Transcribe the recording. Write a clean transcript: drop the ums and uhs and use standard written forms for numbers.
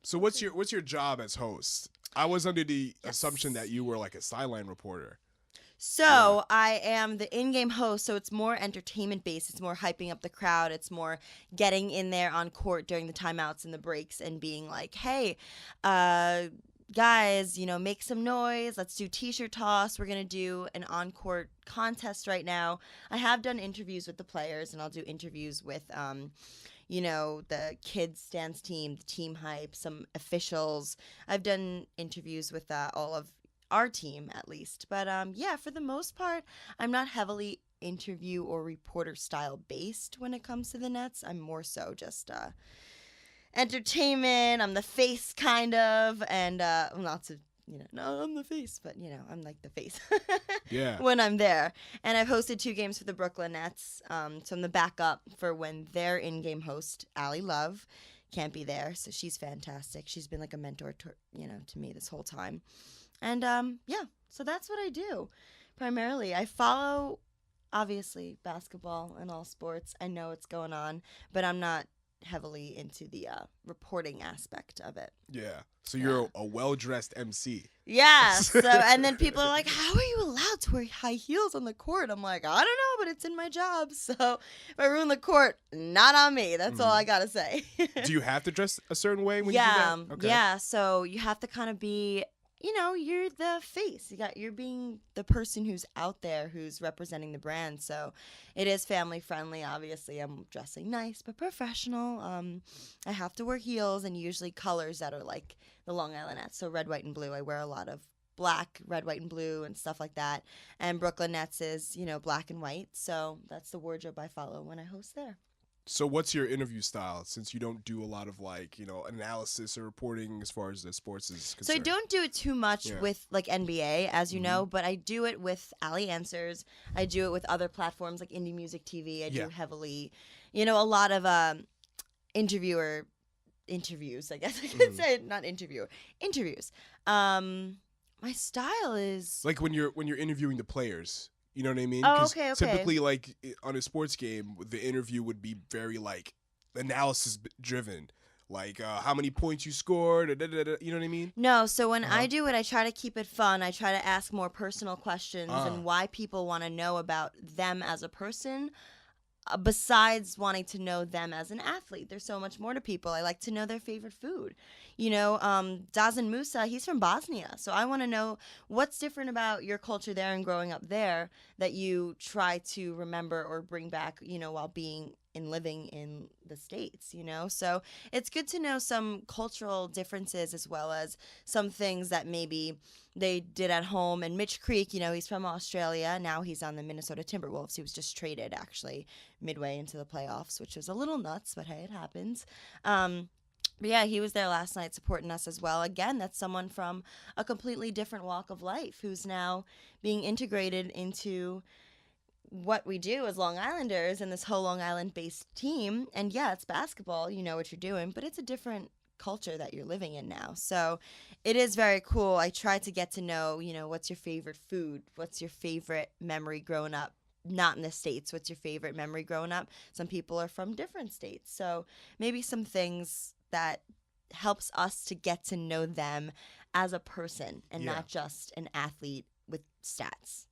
So what's your job as host? I was under the assumption that you were like a sideline reporter. So I am the in-game host, so it's more entertainment-based. It's more hyping up the crowd. It's more getting in there on court during the timeouts and the breaks and being like, hey, guys, make some noise. Let's do t-shirt toss. We're going to do an on-court contest right now. I have done interviews with the players, and I'll do interviews with the kids dance team, the team hype, some officials. I've done interviews with all of our team at least. But for the most part, I'm not heavily interview or reporter style based when it comes to the Nets. I'm more so just entertainment. I'm the face kind of, and lots of no, I'm the face, but I'm like the face when I'm there. And I've hosted 2 games for the Brooklyn Nets, so I'm the backup for when their in-game host, Ally Love, can't be there. So she's fantastic. She's been like a mentor to me this whole time. And so that's what I do primarily. I follow, obviously, basketball and all sports. I know what's going on, but I'm not heavily into the reporting aspect of it. Yeah. So you're a well-dressed MC. Yeah. So and then people are like, how are you allowed to wear high heels on the court? I'm like, I don't know, but it's in my job. So if I ruin the court, not on me. That's all I got to say. Do you have to dress a certain way when you do that? Okay. Yeah. So you have to kind of be... you're the face. You're being the person who's out there, who's representing the brand. So it is family friendly. Obviously, I'm dressing nice but professional. I have to wear heels and usually colors that are like the Long Island Nets. So red, white, and blue. I wear a lot of black, red, white, and blue and stuff like that. And Brooklyn Nets is, black and white. So that's the wardrobe I follow when I host there. So what's your interview style, since you don't do a lot of analysis or reporting as far as the sports is concerned? So I don't do it too much with like NBA, as you know, but I do it with Ally Answers. I do it with other platforms like Indie Music TV. I do heavily, a lot of interviews, I guess I could say, not interviewer, interviews. My style is like when you're interviewing the players. You know what I mean? Oh, okay. Typically, like on a sports game, the interview would be very like analysis driven, like how many points you scored. You know what I mean? No. So when I do it, I try to keep it fun. I try to ask more personal questions and why people want to know about them as a person. Besides wanting to know them as an athlete, there's so much more to people. I like to know their favorite food. Dazan Musa, he's from Bosnia. So I want to know what's different about your culture there and growing up there that you try to remember or bring back, while being and living in the States, So it's good to know some cultural differences as well as some things that maybe they did at home. And Mitch Creek, he's from Australia. Now he's on the Minnesota Timberwolves. He was just traded actually midway into the playoffs, which was a little nuts, but hey, it happens. But yeah, he was there last night supporting us as well. Again, that's someone from a completely different walk of life who's now being integrated into what we do as Long Islanders and this whole Long Island-based team. And yeah, it's basketball, you know what you're doing, but it's a different culture that you're living in now. So it is very cool. I try to get to know, what's your favorite food? What's your favorite memory growing up? Not in the States. What's your favorite memory growing up? Some people are from different states. So maybe some things that helps us to get to know them as a person and not just an athlete with stats.